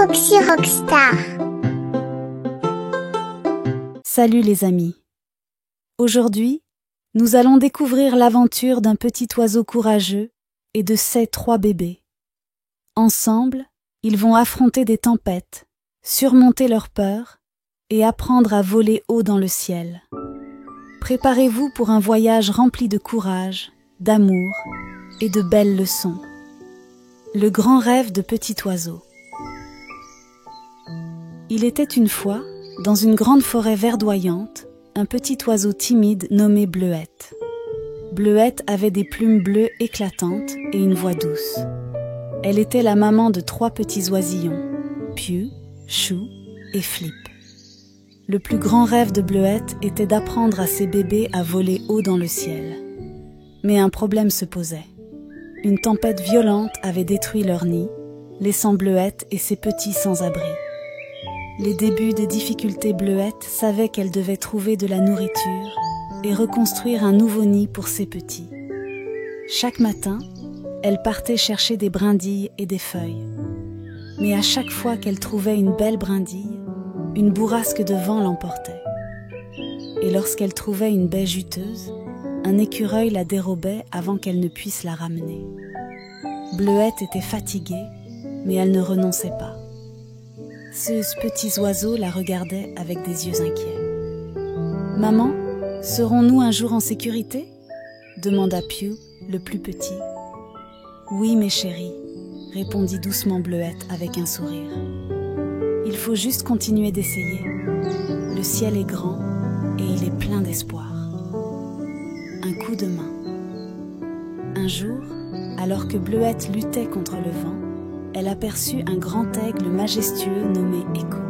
Foxy Rockstar. Salut les amis. Aujourd'hui, nous allons découvrir l'aventure d'un petit oiseau courageux et de ses 3 bébés. Ensemble, ils vont affronter des tempêtes, surmonter leurs peurs et apprendre à voler haut dans le ciel. Préparez-vous pour un voyage rempli de courage, d'amour et de belles leçons. Le grand rêve de petit oiseau. Il était une fois, dans une grande forêt verdoyante, un petit oiseau timide nommé Bleuette. Bleuette avait des plumes bleues éclatantes et une voix douce. Elle était la maman de 3 petits oisillons, Pew, Chou et Flip. Le plus grand rêve de Bleuette était d'apprendre à ses bébés à voler haut dans le ciel. Mais un problème se posait. Une tempête violente avait détruit leur nid, laissant Bleuette et ses petits sans abri. Les débuts des difficultés, Bleuette savait qu'elle devait trouver de la nourriture et reconstruire un nouveau nid pour ses petits. Chaque matin, elle partait chercher des brindilles et des feuilles. Mais à chaque fois qu'elle trouvait une belle brindille, une bourrasque de vent l'emportait. Et lorsqu'elle trouvait une baie juteuse, un écureuil la dérobait avant qu'elle ne puisse la ramener. Bleuette était fatiguée, mais elle ne renonçait pas. Ces petits oiseaux la regardaient avec des yeux inquiets. « Maman, serons-nous un jour en sécurité ?» demanda Pew, le plus petit. « Oui, mes chéris, » répondit doucement Bleuette avec un sourire. « Il faut juste continuer d'essayer. Le ciel est grand et il est plein d'espoir. » Un coup de main. Un jour, alors que Bleuette luttait contre le vent, elle aperçut un grand aigle majestueux nommé Écho.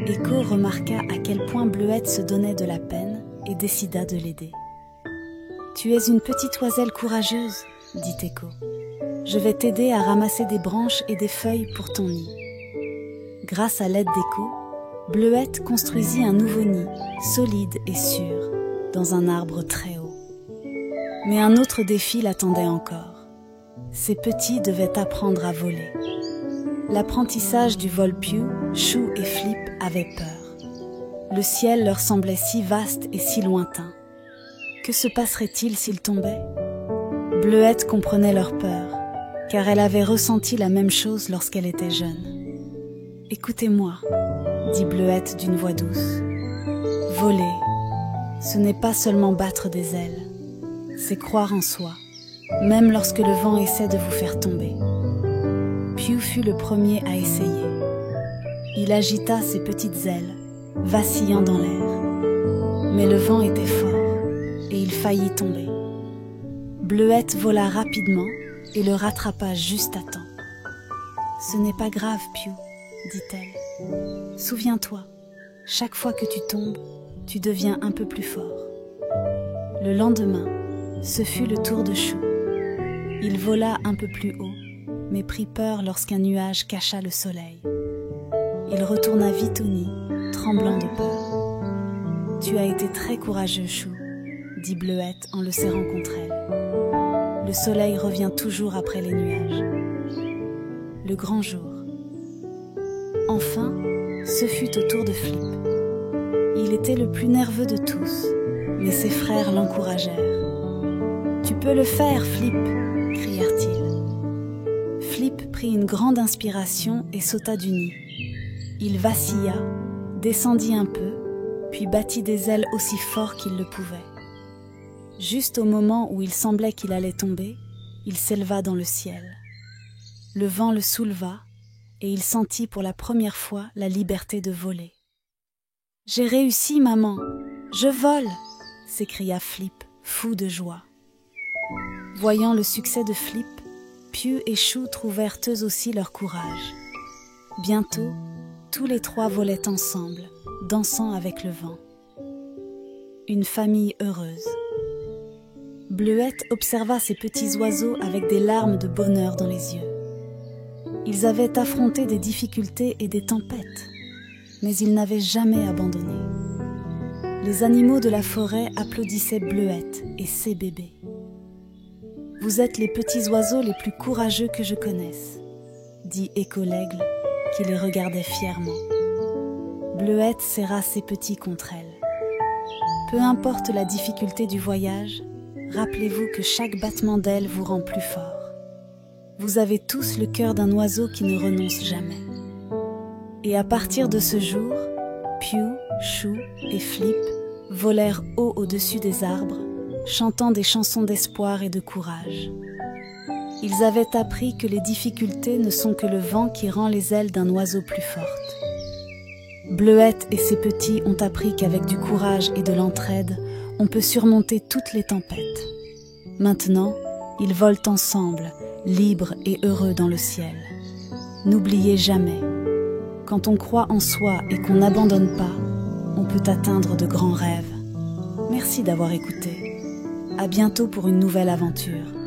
Écho remarqua à quel point Bleuette se donnait de la peine et décida de l'aider. « Tu es une petite oiselle courageuse, » dit Écho. « Je vais t'aider à ramasser des branches et des feuilles pour ton nid. » Grâce à l'aide d'Écho, Bleuette construisit un nouveau nid, solide et sûr, dans un arbre très haut. Mais un autre défi l'attendait encore. Ses petits devaient apprendre à voler. L'apprentissage du vol Pew, Chou et Flip avaient peur. Le ciel leur semblait si vaste et si lointain. Que se passerait-il s'ils tombaient ? Bleuette comprenait leur peur, car elle avait ressenti la même chose lorsqu'elle était jeune. « Écoutez-moi, » dit Bleuette d'une voix douce. « Voler, ce n'est pas seulement battre des ailes, c'est croire en soi, même lorsque le vent essaie de vous faire tomber. » Pew fut le premier à essayer. Il agita ses petites ailes, vacillant dans l'air. Mais le vent était fort et il faillit tomber. Bleuette vola rapidement et le rattrapa juste à temps. « Ce n'est pas grave, Pew, » dit-elle. « Souviens-toi, chaque fois que tu tombes, tu deviens un peu plus fort. » Le lendemain, ce fut le tour de Chou. Il vola un peu plus haut, mais prit peur lorsqu'un nuage cacha le soleil. Il retourna vite au nid, tremblant de peur. « Tu as été très courageux, Chou, » dit Bleuette en le serrant contre elle. « Le soleil revient toujours après les nuages. » Le grand jour. Enfin, ce fut au tour de Flip. Il était le plus nerveux de tous, mais ses frères l'encouragèrent. « Tu peux le faire, Flip !» crièrent-ils. Flip prit une grande inspiration et sauta du nid. Il vacilla, descendit un peu, puis battit des ailes aussi fort qu'il le pouvait. Juste au moment où il semblait qu'il allait tomber, il s'éleva dans le ciel. Le vent le souleva et il sentit pour la première fois la liberté de voler. « J'ai réussi, maman! Je vole !» s'écria Flip, fou de joie. Voyant le succès de Flip, Pew et Chou trouvèrent eux aussi leur courage. Bientôt, tous les 3 volaient ensemble, dansant avec le vent. Une famille heureuse. Bleuette observa ces petits oiseaux avec des larmes de bonheur dans les yeux. Ils avaient affronté des difficultés et des tempêtes, mais ils n'avaient jamais abandonné. Les animaux de la forêt applaudissaient Bleuette et ses bébés. « Vous êtes les petits oiseaux les plus courageux que je connaisse, » dit Écho l'aigle qui les regardait fièrement. Bleuette serra ses petits contre elle. Peu importe la difficulté du voyage, rappelez-vous que chaque battement d'aile vous rend plus fort. Vous avez tous le cœur d'un oiseau qui ne renonce jamais. Et à partir de ce jour, Pew, Chou et Flip volèrent haut au-dessus des arbres, chantant des chansons d'espoir et de courage. Ils avaient appris que les difficultés ne sont que le vent qui rend les ailes d'un oiseau plus fortes. Bleuette et ses petits ont appris qu'avec du courage et de l'entraide, on peut surmonter toutes les tempêtes. Maintenant, ils volent ensemble, libres et heureux dans le ciel. N'oubliez jamais, quand on croit en soi et qu'on n'abandonne pas, on peut atteindre de grands rêves. Merci d'avoir écouté. À bientôt pour une nouvelle aventure.